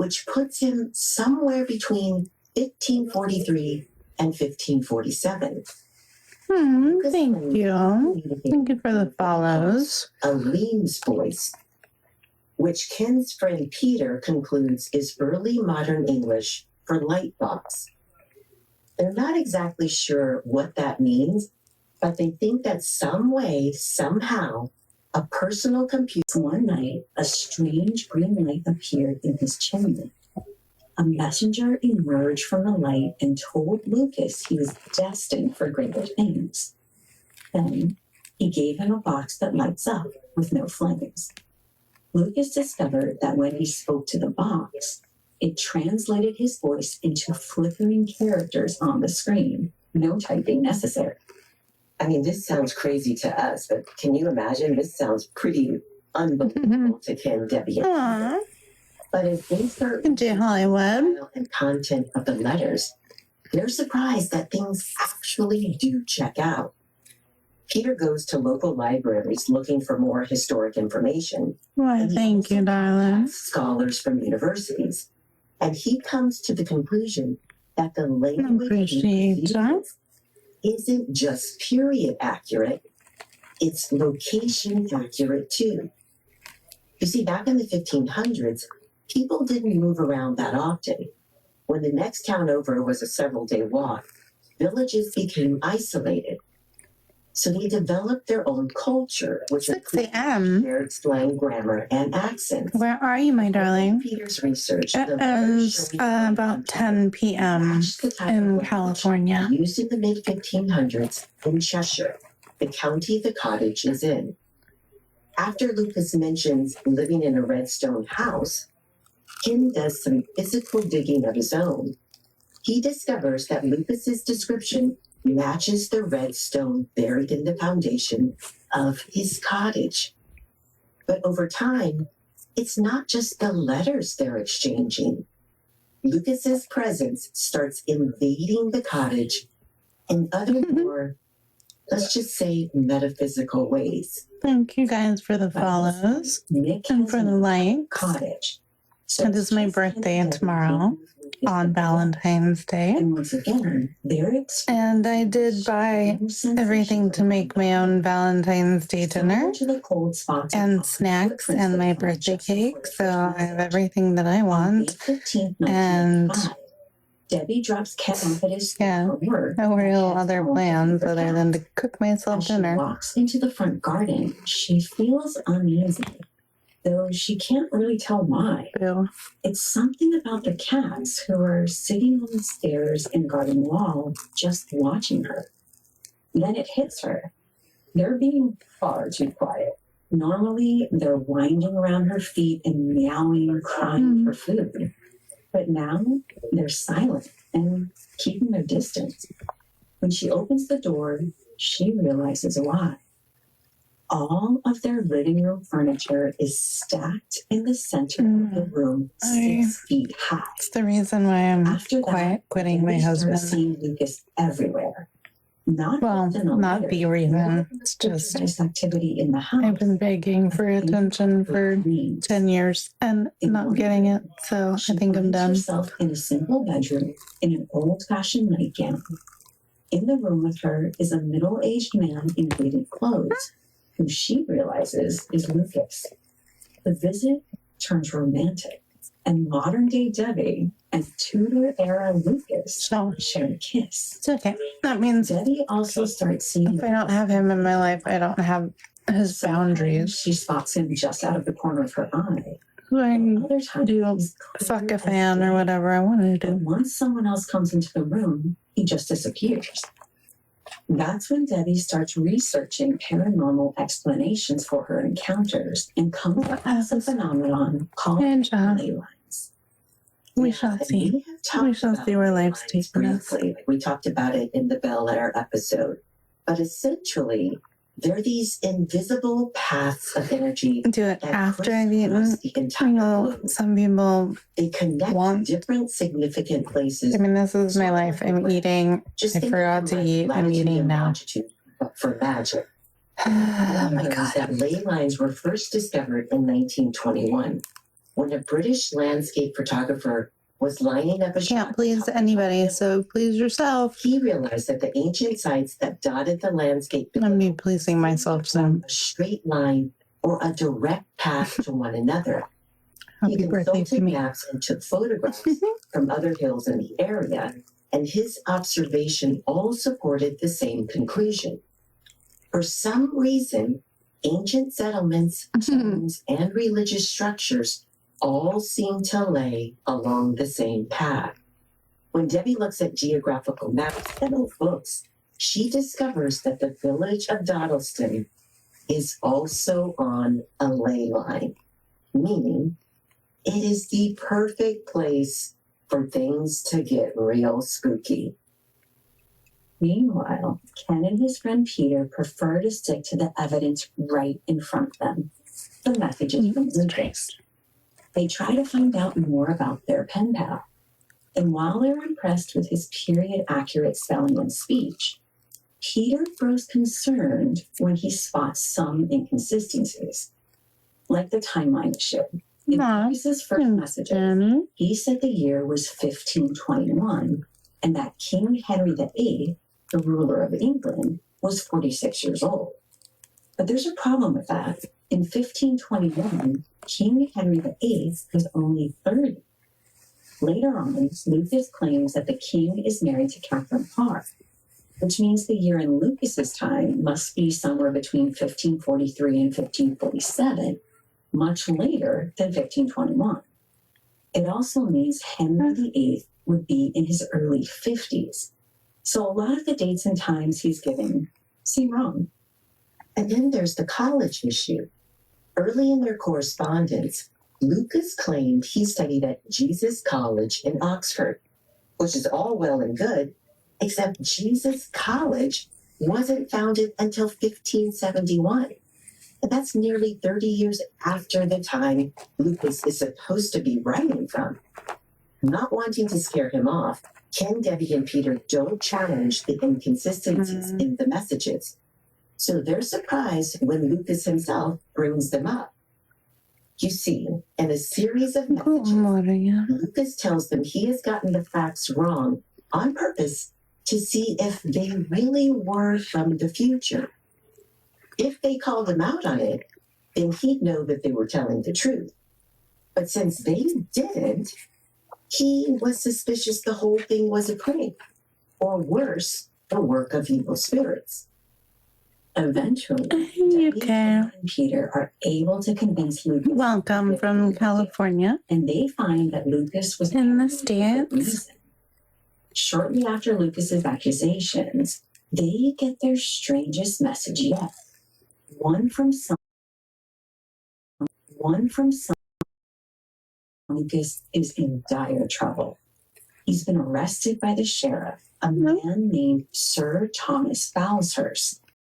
which puts him somewhere between 1543 and 1547. Thank you. Thank you for the follows. A Leam's voice, which Ken's friend Peter concludes is early modern English for light box. They're not exactly sure what that means, but they think that some way, somehow, a personal computer. One night, a strange green light appeared in his chimney. A messenger emerged from the light and told Lucas he was destined for greater things. Then he gave him a box that lights up with no flames. Lucas discovered that when he spoke to the box, it translated his voice into flickering characters on the screen. No typing necessary. I mean, this sounds crazy to us, but can you imagine? This sounds pretty unbelievable to Ken, Debbie, and Peter. But as they start into Hollywood and content of the letters, they're surprised that things actually do check out. Peter goes to local libraries looking for more historic information. Why, thank you, darling. Scholars from universities. And he comes to the conclusion that the language isn't just period accurate, it's location accurate too. You see, back in the 1500s, people didn't move around that often. When the next town over was a several-day walk, villages became isolated. So they developed their own culture, which 6 a.m. shared slang, grammar, and accents. Where are you, my darling? Peter's research. It is about 10 p.m. in California. Used in the mid-1500s in Cheshire, the county the cottage is in. After Lucas mentions living in a red stone house, Kim does some physical digging of his own. He discovers that Lucas's description matches the red stone buried in the foundation of his cottage. But over time, it's not just the letters they're exchanging. Lucas's presence starts invading the cottage in other more, let's just say, metaphysical ways. Thank you guys for the follows and for the likes. Cottage. It is my birthday tomorrow on Valentine's Day. And once again, and I did buy everything to make my own Valentine's Day dinner and snacks and my birthday cake. So I have everything that I want. And Debbie drops Ken off at his no real other plans other than to cook myself dinner. She walks into the front garden. She feels uneasy, though she can't really tell why. Ew. It's something about the cats who are sitting on the stairs and garden wall just watching her. Then it hits her. They're being far too quiet. Normally, they're winding around her feet and meowing or crying for food. But now, they're silent and keeping their distance. When she opens the door, she realizes why. All of their living room furniture is stacked in the center of the room, 6 feet high. That's the reason why I'm quitting my husband. Seeing Lucas everywhere. Not the reason. It's just activity in the house. I've been begging for attention for 10 years and not getting it. So I think I'm done. Herself in a simple bedroom in an old-fashioned nightgown. In the room with her is a middle-aged man in faded clothes, who she realizes is Lucas. The visit turns romantic, and modern-day Debbie and Tudor-era Lucas share a kiss. It's okay. That means Debbie also starts seeing... If I don't have him in my life, I don't have his boundaries. She spots him just out of the corner of her eye. I do fuck a fan or whatever I want to do. But once someone else comes into the room, he just disappears. That's when Debbie starts researching paranormal explanations for her encounters and comes across a phenomenon called ley lines. We shall see. We shall see where life's taking us. We talked about it in the Bel Air episode. But essentially, they're these invisible paths of energy. Do it after I've eaten. Some people they connect different significant places. I mean, this is my life. I'm eating. I forgot to eat. I'm eating now. For magic. Oh my God. That ley lines were first discovered in 1921. when a British landscape photographer was lining up a shot. Can't please anybody, so please yourself. He realized that the ancient sites that dotted the landscape I'm be pleasing myself soon. a straight line or a direct path to one another. Happy He birthday to consulted me. maps and took photographs from other hills in the area, and his observation all supported the same conclusion. For some reason, ancient settlements, tombs, and religious structures all seem to lay along the same path. When Debbie looks at geographical maps and old books, she discovers that the village of Dottleston is also on a ley line, meaning it is the perfect place for things to get real spooky. Meanwhile, Ken and his friend Peter prefer to stick to the evidence right in front of them, the messages from Lucas. They try to find out more about their pen pal, and while they're impressed with his period-accurate spelling and speech, Peter grows concerned when he spots some inconsistencies, like the timeline issue. In Lucas's first messages, he said the year was 1521 and that King Henry VIII, the ruler of England, was 46 years old. But there's a problem with that. In 1521, King Henry VIII was only 30. Later on, Lucas claims that the king is married to Catherine Parr, which means the year in Lucas's time must be somewhere between 1543 and 1547, much later than 1521. It also means Henry VIII would be in his early 50s. So a lot of the dates and times he's giving seem wrong. And then there's the college issue. Early in their correspondence, Lucas claimed he studied at Jesus College in Oxford, which is all well and good, except Jesus College wasn't founded until 1571. And that's nearly 30 years after the time Lucas is supposed to be writing from. Not wanting to scare him off, Ken, Debbie, and Peter don't challenge the inconsistencies in the messages. So they're surprised when Lucas himself brings them up. You see, in a series of messages, Lucas tells them he has gotten the facts wrong on purpose to see if they really were from the future. If they called him out on it, then he'd know that they were telling the truth. But since they didn't, he was suspicious the whole thing was a prank, or worse, the work of evil spirits. Eventually, Debbie and Peter are able to convince Lucas. Welcome from California. And they find that Lucas was in the States. Shortly after Lucas's accusations, they get their strangest message yet. One from some. Lucas is in dire trouble. He's been arrested by the sheriff, a man named Sir Thomas Bowshurst.